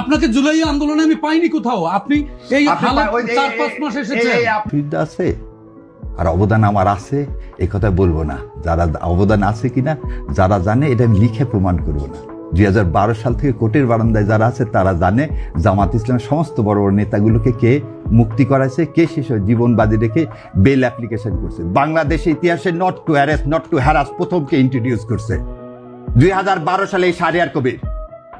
আপনাকে জুলাই আন্দোলনে আমি পাইনি কোথাও। আপনি এই হালাত 4-5 মাস এসেছেন। আছে আর অবদান আমার আছে, এই কথা বলবো না। যারা অবদান আছে কিনা যারা জানে, এটা আমি লিখে প্রমাণ করবো না। 2012 সাল থেকে কোর্টের বারান্দায় যারা আছে তারা জানে জামাত ইসলামের সমস্ত বড় বড় নেতাগুলোকে কে মুক্তি করাইছে, কে শেষে জীবন বাজি রেখে বেল অ্যাপ্লিকেশন করছে। বাংলাদেশের ইতিহাসে not to arrest, not to harass প্রথমকে ইন্ট্রোডিউস করছে 2012 সালে এই শাহরিয়ার কবির।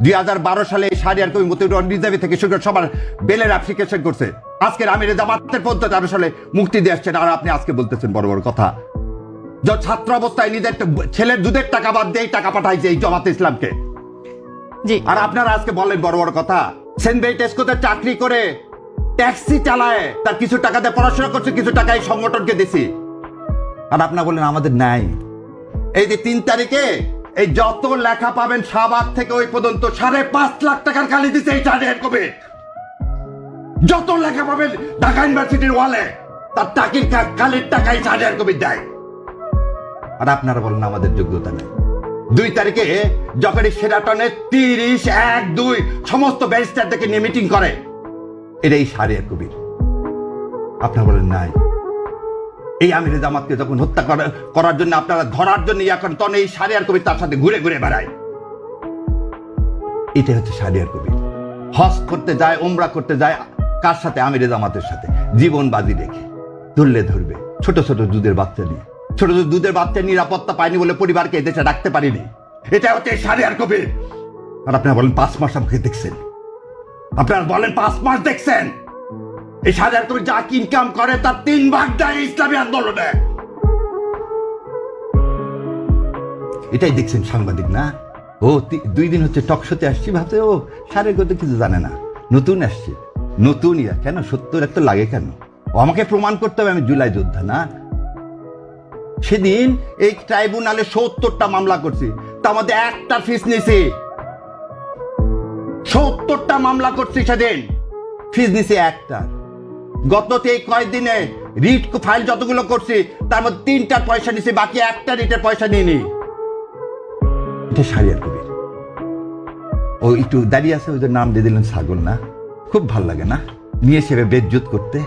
2012 সালে এই শাহরিয়ার কবির মতিউর রিজার্ভে থেকে শুরু করে সবার বেলের অ্যাপ্লিকেশন করছে। আজকের আমির জামাতের পদ্ধতি 13 সালে মুক্তি দিয়ে আসছেন, আর আপনি আজকে বলতেছেন বড় বড় কথা। ছাত্র অবস্থায় নিজের ছেলের দুধের টাকা বাদ দিয়ে টাকা পাঠাইছে এই জামাত ইসলামকে। আর আপনারা আজকে বলেন বড় বড় কথা। সেন্ট বেইটেস্কোতে চাকরি করে ট্যাক্সি চালায়, তার কিছু টাকা দিয়ে পড়াশোনা করছে, কিছু টাকা এই সংগঠনকে দিছি। আর আপনারা বলেন আমাদের নাই। এই যে 3 তারিখে এই যত লেখা পাবেন শাহবাগ থেকে ওই পর্যন্ত 5.5 লাখ টাকার খালি দিছে এই শাহরিয়ার কবির। যত লেখা পাবেন ঢাকা ইউনিভার্সিটির ওয়ালে তার টাকির খালির টাকাই শাহরিয়ার কবির দেয়। আর আপনারা বলেন আমাদের যোগ্যতা নেই। 2 তারিখে যখন সেরাটনে 30-1-2 সমস্ত ব্যারিস্টার থেকে নিয়ে মিটিং করে, এটা এই শাহরিয়ার কবির। আপনারা বলেন নাই। এই আমিরে জামাতকে যখন হত্যা করার জন্য আপনারা ধরার জন্য এখন তখন এই শাহরিয়ার কবির তার সাথে ঘুরে ঘুরে বেড়ায়। এটা হচ্ছে শাহরিয়ার কবির। হজ করতে যায়, উমরা করতে যায় কার সাথে? আমিরে জামাতের সাথে। জীবন বাজি রেখে ধরলে ধরবে, ছোট ছোট দুধের বাচ্চা নিয়ে। ছোট ছোট দুধের বাচ্চা নিরাপত্তা পায়নি বলে পরিবারকে এদেশে রাখতে পারিনি। এটা হচ্ছে শাহরিয়ার কবির। আর আপনারা বলেন 5 মাস আমাকে দেখছেন। আপনারা বলেন 5 মাস দেখছেন। এই শাহরিয়ার কবির যা ইনকাম করে তার 3 ভাগ দেয় ইসলামী আন্দোলনে। এটাই দেখছেন সাংবাদিক না? ও 2 দিন হচ্ছে টকশোতে আসছি, ভাবছে ও শাহরিয়ার কবির কিছু জানে না, নতুন আসছে। নতুন কেন? 70 এত লাগে কেন? ও আমাকে প্রমাণ করতে হবে আমি জুলাই যোদ্ধা না। সেদিন এই ট্রাইব্যুনালে 70টা মামলা করছি, তার মধ্যে একটা ফিস নিছি। 70টা মামলা করছি, সেদিন ফিস নিছি একটা। গত কয়েকদিনে রিট ফাইল যতগুলো করছি তার মধ্যে 3টার পয়সা নিছি, বাকি একটা রিটের পয়সা নিইনি। এটা শাহরিয়ার কবির। ও একটু দাঁড়িয়ে আছে, ওদের নাম দিয়ে দিলেন ছাগল না? খুব ভাল লাগে না নিয়ে সেবে বেজ্জত করতে।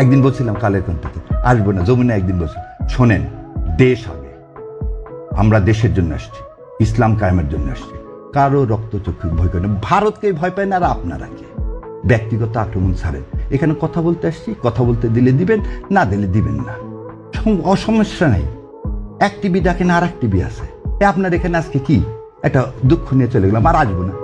একদিন বলছিলাম কালের কণ্ঠে আসবো না, যমুনা একদিন বলছি শোনেন, দেশ আগে। আমরা দেশের জন্য আসছি, ইসলাম কায়েমের জন্য আসছি। কারো রক্তচক্ষু ভয় করে না, ভারতকে ভয় পায় না। আর আপনারা কে? ব্যক্তিগত আক্রমণ ছাড়েন। এখানে কথা বলতে আসছি, কথা বলতে দিলে দিবেন, না দিলে দিবেন না, অসমস্যা নেই। এক টিভি ডাকেন, আর এক টিভি আছে। আপনার এখানে আজকে কি একটা দুঃখ নিয়ে চলে গেলাম, আর আসবো না।